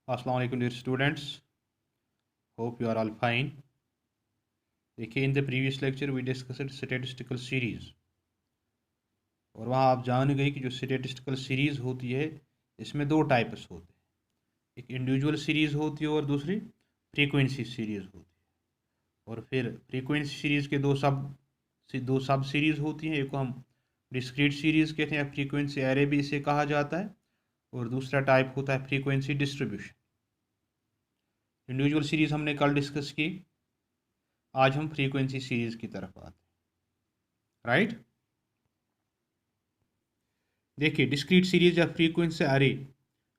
Assalamu alaikum dear students. Hope you are all fine. देखिए in the previous lecture we discussed statistical series और वहाँ आप जान गए कि जो स्टैटिस्टिकल सीरीज़ होती है इसमें दो टाइप्स होते हैं, एक इंडिविजुअल सीरीज़ होती है और दूसरी फ्रीक्वेंसी सीरीज़ होती है। और फिर फ्रीक्वेंसी सीरीज़ के दो सब सीरीज़ होती हैं, एक को हम डिस्क्रीट सीरीज़ कहते हैं या फ्रीक्वेंसी एरे भी इसे कहा जाता है, और दूसरा टाइप होता है फ्रीक्वेंसी डिस्ट्रीब्यूशन। इंडिविजुअल सीरीज़ हमने कल डिस्कस की, आज हम फ्रीक्वेंसी सीरीज़ की तरफ आते हैं। राइट, देखिए डिस्क्रीट सीरीज या फ्रीक्वेंसी एरे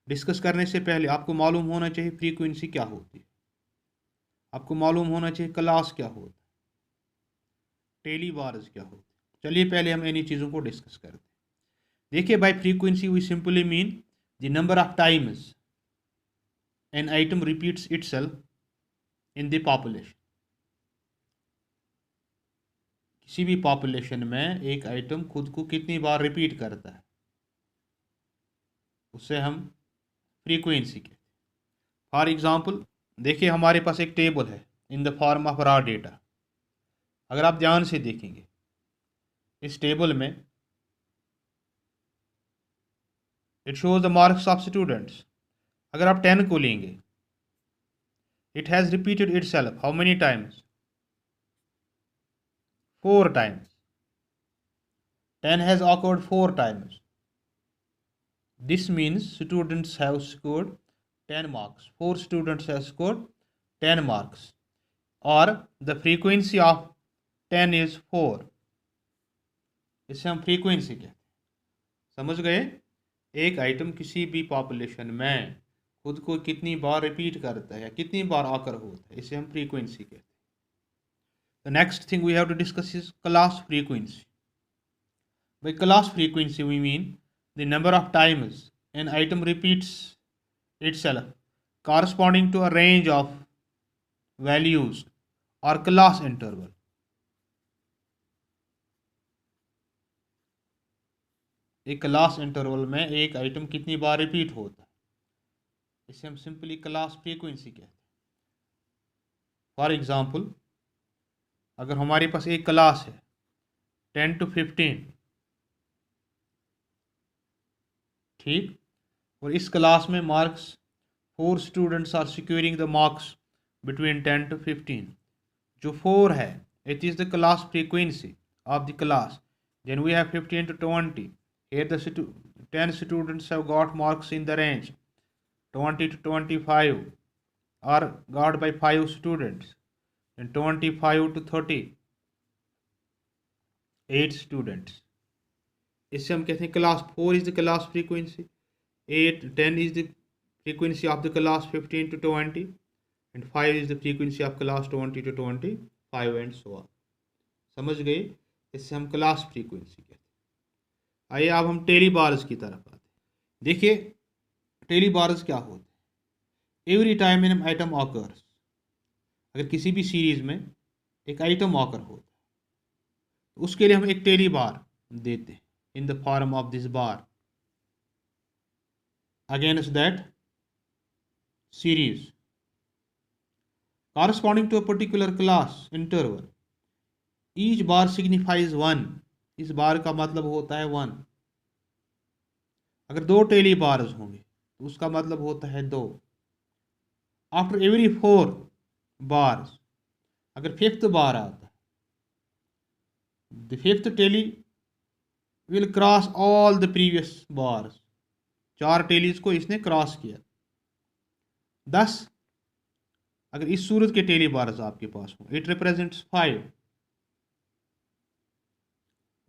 डिस्कस करने से पहले आपको मालूम होना चाहिए फ्रीक्वेंसी क्या होती है, आपको मालूम होना चाहिए क्लास क्या होता है, टेली बार्स क्या होते हैं। चलिए पहले हम इन्हीं चीज़ों को डिस्कस करते हैं। देखिए by frequency we simply mean the number of times an item repeats itself in the population. किसी भी पॉपुलेशन में एक आइटम खुद को कितनी बार रिपीट करता है उसे हम फ्रीक्वेंसी कहते हैं। फॉर एग्जांपल देखिए हमारे पास एक टेबल है इन the form of raw data. अगर आप ध्यान से देखेंगे इस टेबल में it shows the marks of students. अगर आप 10 को लेंगे, it has repeated it self how many times, 4 times. 10 has awkward 4 times. This means students have scored 10 marks. 4 students have scored 10 marks. और द फ्रीक्वेंसी ऑफ 10 इज 4। इसे हम frequency कहते हैं। समझ गए? एक आइटम किसी भी पॉपुलेशन में खुद को कितनी बार रिपीट करता है या कितनी बार आकर होता है, इसे हम फ्रीक्वेंसी कहते हैं। The next thing we have to discuss is class frequency. By class frequency we mean the number of times an item repeats itself corresponding to a range of values or class interval. एक class interval में एक item कितनी बार repeat होता है, इसे हम simply class frequency कहते हैं। फॉर एग्जांपल अगर हमारे पास एक क्लास है 10 to 15, ठीक, और इस क्लास में marks 4 students are securing the marks between 10 to 15। जो 4 है it is the class frequency of the class. Then we have 15 to 20। Here the 10 students have got marks in the range 20 to 25 are got by 5 students, and 25 to 30 8 students. इससे हम कहते हैं class 4 is the class frequency, 10 is the frequency of the class 15 to 20, and 5 is the frequency of class 20 to 25 and so on. समझ गए? इससे हम class frequency कहते हैं। आइए अब हम टेली बार्स की तरफ आते हैं। देखिए टेली बार्स क्या होते हैं। Every time an item occurs, अगर किसी भी सीरीज में एक आइटम ऑकर होता है तो उसके लिए हम एक टेली बार देते हैं in the form of this bar against that series corresponding to a particular class interval. Each bar signifies 1। इस बार का मतलब होता है 1। अगर 2 टेली बार्स होंगे तो उसका मतलब होता है 2। आफ्टर एवरी 4 बार्स, अगर 5th बार आता है, the 5th tally will cross all the previous bars. 4 tallies को इसने क्रॉस किया। 10 अगर इस सूरत के टेली बार्स आपके पास हो, इट रिप्रेजेंट्स 5।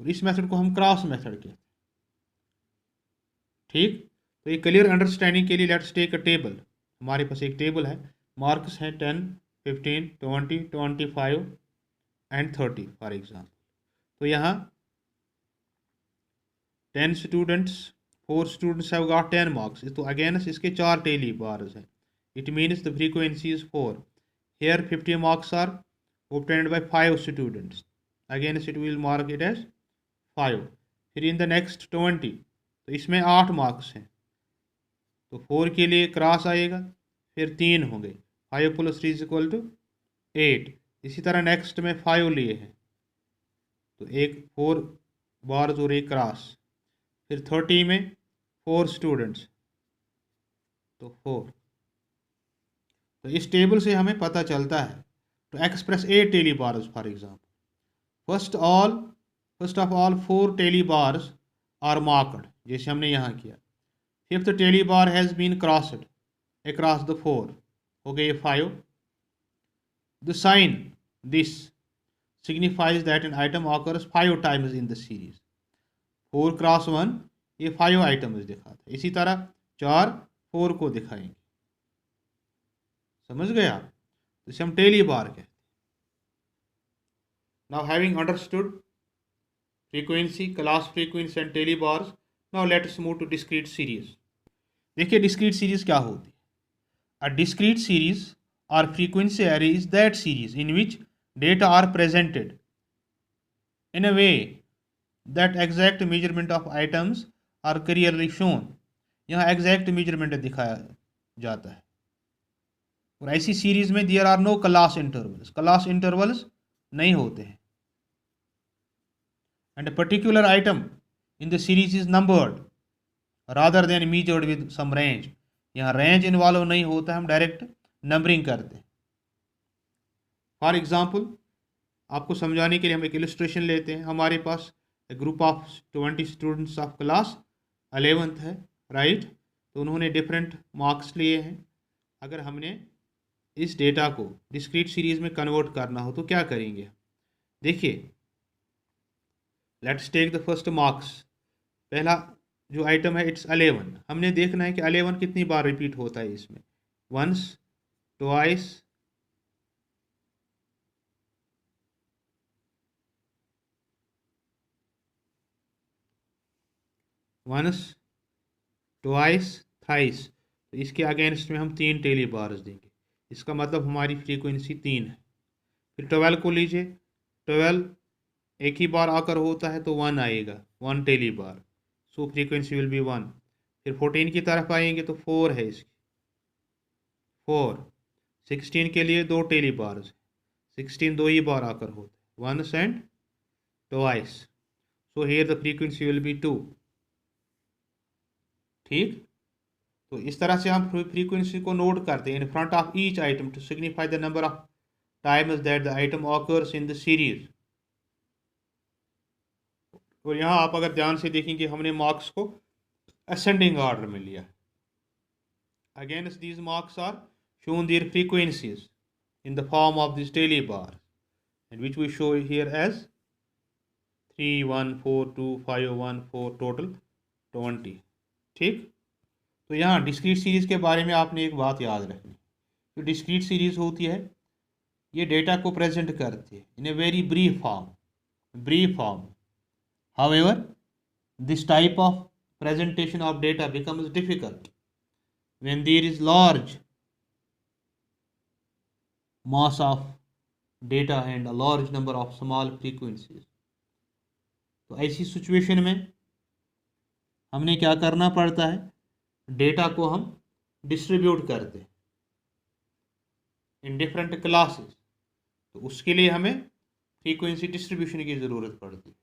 और इस मेथड को हम क्रॉस मेथड कहते हैं। ठीक, तो ये क्लियर अंडरस्टैंडिंग के लिए लेट्स टेक अ टेबल। हमारे पास एक टेबल है, मार्क्स हैं 10, 15, 20, 25 एंड 30 फॉर एग्जाम्पल। तो यहाँ 10 students, 4 students have got 10 marks. तो अगेंस्ट इसके 4 टेली बार्स हैं। It means the frequency is 4। Here 50 marks are obtained by 5 students. Against it will mark it as 5. फिर इन द नेक्स्ट 20, तो इसमें 8 marks हैं तो 4 के लिए क्रॉस आएगा, फिर 3 होंगे, 5 + 3 = 8। इसी तरह नेक्स्ट में 5 लिए हैं तो एक 4 बार्स और एक क्रॉस। फिर 30 में 4 स्टूडेंट्स तो 4। तो इस टेबल से हमें पता चलता है to express 8 tally bars for example, first of all 4 tally bars are marked, जैसे हमने यहाँ किया। Fifth tally bar has been crossed across the 4, हो गए 5। The sign this signifies that an item occurs 5 times in the series। 4 cross 1 ये 5 items दिखाता है। इसी तरह 4 4 को दिखाएंगे। समझ गए आप? तो इसे हम टेली बार कहते हैं। Now having understood frequency, class frequency and tally bars, now let us move to discrete series। देखिए डिस्क्रीट सीरीज क्या होती है। A discrete series or frequency array is that series in which data are presented in a way that exact measurement of items are clearly shown। यहाँ exact measurement दिखाया जाता है। और ऐसी सीरीज में there are no class intervals, class intervals नहीं होते हैं। And a particular item in the series is numbered rather than measured with some range। यहाँ रेंज इन्वॉल्व नहीं होता, हम डायरेक्ट नंबरिंग करते हैं। फॉर एग्जाम्पल आपको समझाने के लिए हम एक इलस्ट्रेशन लेते हैं। हमारे पास group of 20 students of class 11th है, राइट। तो उन्होंने डिफरेंट मार्क्स लिए हैं। अगर हमने इस डेटा को डिस्क्रीट सीरीज में कन्वर्ट करना हो तो क्या करेंगे? देखिए, let's take the first marks. पहला जो आइटम है इट्स 11। हमने देखना है कि 11 कितनी बार रिपीट होता है इसमें। Once, twice, twice, thrice. तो इसके अगेंस्ट में हम 3 टेली बार्स देंगे। इसका मतलब हमारी फ्रीक्वेंसी 3 है। फिर 12 को लीजिए। 12 एक ही बार आकर होता है तो 1 आएगा, 1 tally bar, so frequency will be 1। फिर 14 की तरफ आएंगे तो 4 है इसकी, 4। 16 के लिए 2 टेली बार्स, 16 2 ही बार आकर होता है, once and twice, so here the frequency will be 2। ठीक। तो इस तरह से हम फ्रीक्वेंसी को नोट करते हैं in front of each item to signify the number of times that the item occurs in the series. और यहाँ आप अगर ध्यान से देखेंगे हमने मार्क्स को असेंडिंग ऑर्डर में लिया। Against these marks are shown their frequencies in the form of this daily bar, and which we show here as 3 1 4 2 5 1 4 total 20। ठीक। तो यहाँ डिस्क्रीट सीरीज़ के बारे में आपने एक बात याद रखनी। जो डिस्क्रीट सीरीज़ होती है ये डेटा को प्रेजेंट करती है in a very brief form. However this type of presentation of data becomes difficult when there is large mass of data and a large number of small frequencies। तो ऐसी situation में हमने क्या करना पड़ता है, डेटा को हम डिस्ट्रीब्यूट करते हैं इन डिफरेंट क्लासेस। तो उसके लिए हमें फ्रीक्वेंसी डिस्ट्रीब्यूशन की ज़रूरत पड़ती है।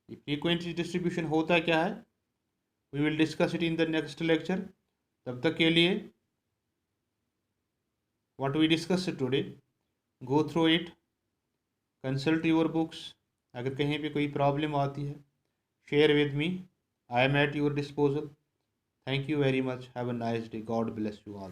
फ्रीक्वेंसी डिस्ट्रीब्यूशन होता क्या है, we will discuss it in the next lecture. तब तक के लिए what we discussed today, go through it, consult your books। अगर कहीं पे कोई प्रॉब्लम आती है share with me, I am at your disposal। Thank you very much, have a nice day, God bless you all।